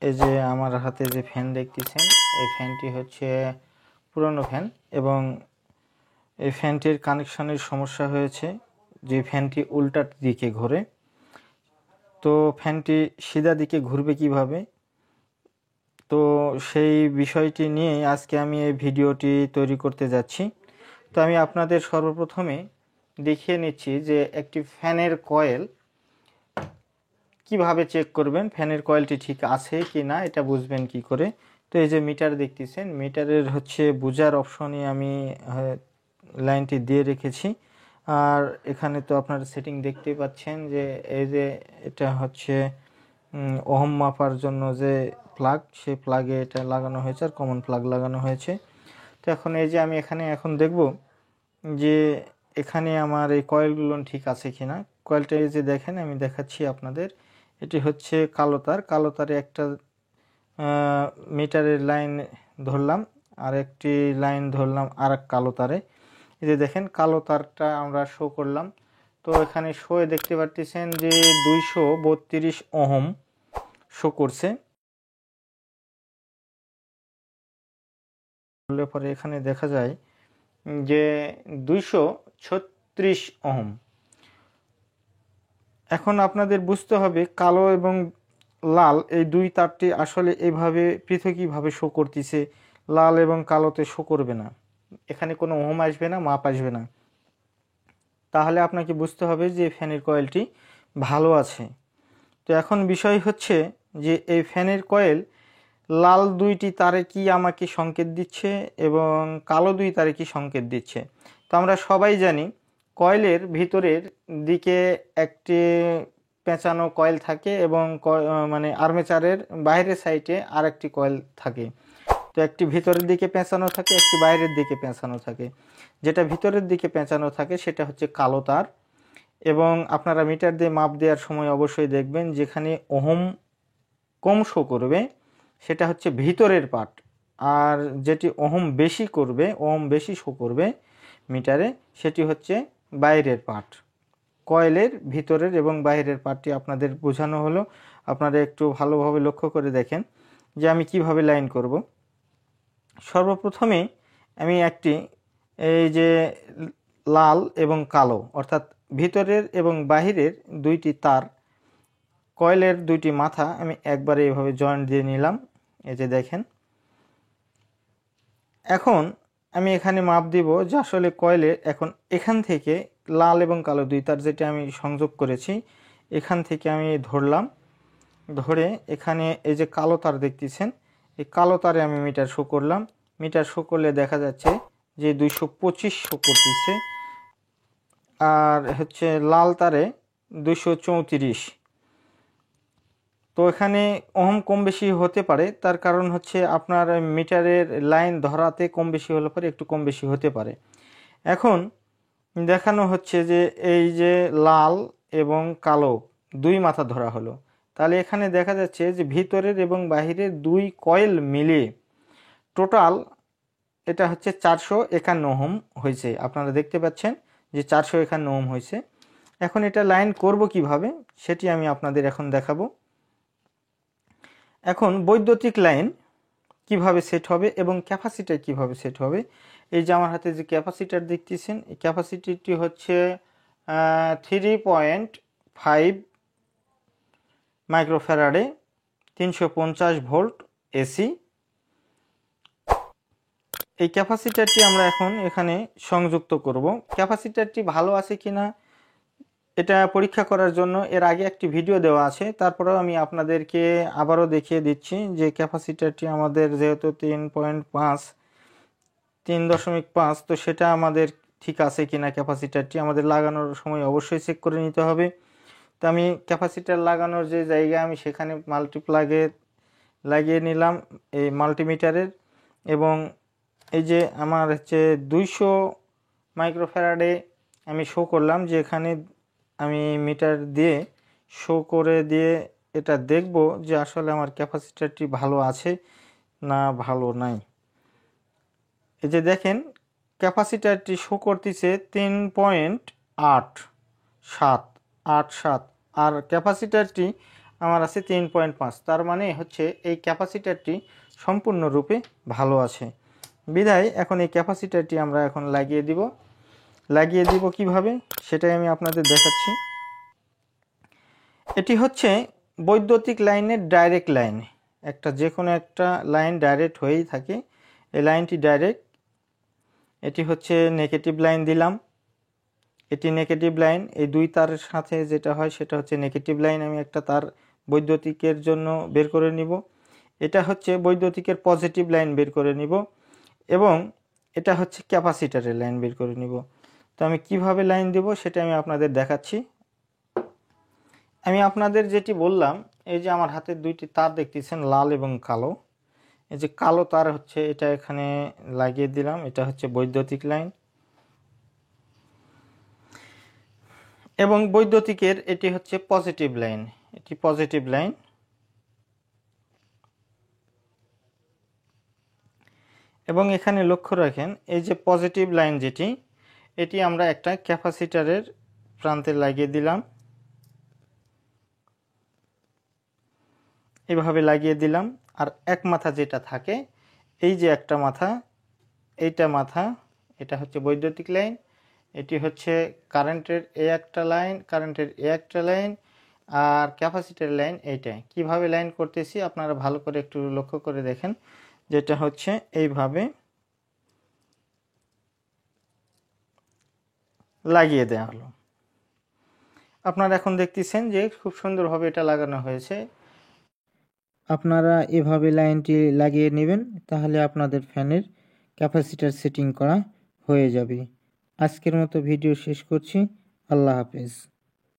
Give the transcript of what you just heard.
এই যে আমার হাতে যে ফ্যান দেখতেছেন, এই ফ্যানটি হচ্ছে পুরনো ফ্যান এবং এই ফ্যানটির কানেকশনের সমস্যা হয়েছে। যে ফ্যানটি উল্টা দিকে ঘোরে, তো ফ্যানটি সিধা দিকে ঘুরবে কিভাবে, তো সেই বিষয়টি নিয়ে আজকে আমি এই ভিডিওটি তৈরি করতে যাচ্ছি। তো আমি আপনাদের সর্বপ্রথমে দেখিয়ে নিচ্ছি যে একটি ফ্যানের কয়েল কিভাবে চেক করবেন, ফ্যানের কয়েলটি ঠিক আছে কি না এটা বুঝবেন কি করে। তো এই যে মিটার দেখতেছেন, মিটারের হচ্ছে বুঝার অপশনে আমি লাইনটি দিয়ে রেখেছি। আর এখানে তো আপনারা সেটিং দেখতেই পাচ্ছেন যে এই যে এটা হচ্ছে ওহম মাপার জন্য যে প্লাগ, সেই প্লাগে এটা লাগানো হয়েছে আর কমন প্লাগ লাগানো হয়েছে। তো এখন এই যে আমি এখানে এখন দেখব যে এখানে আমার এই কয়েলগুলো ঠিক আছে কিনা। কয়েলটা এই যে দেখেন, আমি দেখাচ্ছি আপনাদের। এটি হচ্ছে কালো তার, কালো তারে একটা মিটারের লাইন ধরলাম আর একটি লাইন ধরলাম আর এক কালো তারে। এই যে দেখেন কালো তারটা আমরা শো করলাম, তো এখানে শোয়ে দেখতে পাচ্ছেন যে 232 ওহম শো করছে। পরে এখানে দেখা যায় যে 236 ওহম। এখন আপনাদের বুঝতে হবে কালো এবং লাল এই দুই তারটি আসলে এইভাবে পৃথকীভাবে শো করতেছে। লাল এবং কালোতে শো করবে না, এখানে কোনো ওহম আসবে না, মাপ আসবে না। তাহলে আপনাকে বুঝতে হবে যে ফ্যানের কয়েলটি ভালো আছে। তো এখন বিষয় হচ্ছে যে এই ফ্যানের কয়েল লাল দুইটি তারে কি আমাকে সংকেত দিচ্ছে এবং কালো দুই তারে কি সংকেত দিচ্ছে। তো আমরা সবাই জানি কয়েলের ভিতরের দিকে একটি পেঁচানো কয়েল থাকে এবং মানে আর্মেচারের বাইরের সাইডে আর একটি কয়েল থাকে। তো একটি ভিতরের দিকে পেঁচানো থাকে, একটি বাইরের দিকে পেঁচানো থাকে। যেটা ভিতরের দিকে পেঁচানো থাকে সেটা হচ্ছে কালো তার। এবং আপনারা মিটার দিয়ে মাপ দেওয়ার সময় অবশ্যই দেখবেন যেখানে ওহম কম শো করবে সেটা হচ্ছে ভিতরের পার্ট, আর যেটি ওহম বেশি করবে, ওহম বেশি শো করবে মিটারে, সেটি হচ্ছে বাইরের পার্ট। কয়েলের ভিতরের এবং বাইরের পার্টটি আপনাদের বোঝানো হলো। আপনারা একটু ভালোভাবে লক্ষ্য করে দেখেন যে আমি কিভাবে লাইন করব। সর্বপ্রথমে আমি একটি এই যে লাল এবং কালো অর্থাৎ ভিতরের এবং বাহিরের দুইটি তার, কয়েলের দুইটি মাথা আমি একবারে এভাবে জয়েন্ট দিয়ে নিলাম। এই যে দেখেন, এখন আমি এখানে মাপ দিব যে আসলে কয়েলে এখন এখান থেকে লাল এবং কালো দুই তার যেটা আমি সংযোগ করেছি এখান থেকে আমি ধরলাম, ধরে এখানে এই যে কালো তার দেখতেছেন, এই কালো তারে আমি মিটার শো করলাম। মিটার শো করলে দেখা যাচ্ছে যে 225 শো করতেছে, আর হচ্ছে লাল তারে 234। তো এখানে ওহম কম বেশি হতে পারে, তার কারণ হচ্ছে আপনার মিটারের লাইন ধরাতে কম বেশি হলে পরে একটু কম বেশি হতে পারে। এখন দেখানো হচ্ছে যে এই যে লাল এবং কালো দুই মাথা ধরা হলো, তাহলে এখানে দেখা যাচ্ছে যে ভিতরের এবং বাহিরের দুই কয়েল মিলিয়ে টোটাল এটা হচ্ছে 451 ওহম হয়েছে। আপনারা দেখতে পাচ্ছেন যে 451 ওহম হয়েছে। এখন এটা লাইন করব কিভাবে সেটি আমি আপনাদের এখন দেখাবো। এখন বৈদ্যুতিক লাইন কিভাবে সেট হবে এবং ক্যাপাসিটার কিভাবে সেট হবে। এই যে আমার হাতে যে ক্যাপাসিটার দেখতেছেন, এই ক্যাপাসিটিটি হচ্ছে 3.5 মাইক্রোফ্যারাডে, 350 ভোল্ট এসি। এই ক্যাপাসিটারটি আমরা এখন এখানে সংযুক্ত করব। ক্যাপাসিটারটি ভালো আছে কিনা এটা পরীক্ষা করার জন্য এর আগে একটি ভিডিও দেওয়া আছে, তারপরেও আমি আপনাদেরকে আবারও দেখিয়ে দিচ্ছি যে ক্যাপাসিটারটি আমাদের যেহেতু 3.5, তো সেটা আমাদের ঠিক আছে কিনা। ক্যাপাসিটারটি আমাদের লাগানোর সময় অবশ্যই চেক করে নিতে হবে। তো আমি ক্যাপাসিটার লাগানোর যে জায়গা আমি সেখানে মাল্টিপ্লাগে লাগিয়ে নিলাম এই মাল্টিমিটারের, এবং এই যে আমার হচ্ছে 200 মাইক্রোফ্যারাডে আমি শো করলাম যে এখানে আমি মিটার দিয়ে শো করে দিয়ে এটা দেখব যে আসলে আমার ক্যাপাসিটারটি ভালো আছে না ভালো নাই। এই যে দেখেন ক্যাপাসিটারটি শো করতেছে 3.87, আর ক্যাপাসিটারটি আমার আছে 3.5। তার মানে হচ্ছে এই ক্যাপাসিটারটি সম্পূর্ণরূপে ভালো আছে। বিধায় এখন এই ক্যাপাসিটারটি আমরা এখন লাগিয়ে দিব কিভাবে সেটাই আমি আপনাদের দেখাচ্ছি। এটি হচ্ছে বৈদ্যুতিক লাইনের ডাইরেক্ট লাইন। যে কোনো একটা লাইন ডাইরেক্ট হয়েই থাকে, এই লাইনটি ডাইরেক্ট। এটি হচ্ছে নেগেটিভ লাইন দিলাম, এটি নেগেটিভ লাইন। এই দুই তারের সাথে যেটা হয় সেটা হচ্ছে নেগেটিভ লাইন। আমি একটা তার বৈদ্যুতিকের জন্য বের করে নিব। এটা হচ্ছে বৈদ্যুতিকের পজিটিভ লাইন বের করে নিব, এবং এটা হচ্ছে ক্যাপাসিটারের লাইন বের করে নিব। তো আমি কিভাবে লাইন দেব সেটা আমি আপনাদের দেখাচ্ছি। আমি আপনাদের যেটি বললাম, এই যে আমার হাতে দুইটি তার দেখতেছেন, লাল এবং কালো। এই যে কালো তার হচ্ছে এটা এখানে লাগিয়ে দিলাম, এটা হচ্ছে বৈদ্যুতিক লাইন। এবং বৈদ্যুতিকের এটি হচ্ছে পজিটিভ লাইন, এটি পজিটিভ লাইন। এবং এখানে লক্ষ্য রাখেন, এই যে পজিটিভ লাইন যেটি, এটি আমরা একটা ক্যাপাসিটারের প্রান্তে লাগিয়ে দিলাম, এভাবে লাগিয়ে দিলাম। আর এক মাথা যেটা থাকে, এই যে একটা মাথা, এইটা মাথা, এটা হচ্ছে বৈদ্যুতিক লাইন। এটি হচ্ছে কারেন্টের একটা লাইন, কারেন্টের একটা লাইন, আর ক্যাপাসিটার লাইন। এইটাই কিভাবে লাইন করতেছি আপনারা ভালো করে একটু লক্ষ্য করে দেখেন, যেটা হচ্ছে এইভাবে লাগিয়ে দেওয়া হলো। আপনারা এখন দেখতেছেন যে খুব সুন্দরভাবে এটা লাগানো হয়েছে। আপনারা এভাবে লাইনটি লাগিয়ে নেবেন, তাহলে আপনাদের ফ্যানের ক্যাপাসিটার সেটিং করা হয়ে যাবে। আজকের মতো ভিডিও শেষ করছি। আল্লাহ হাফেজ।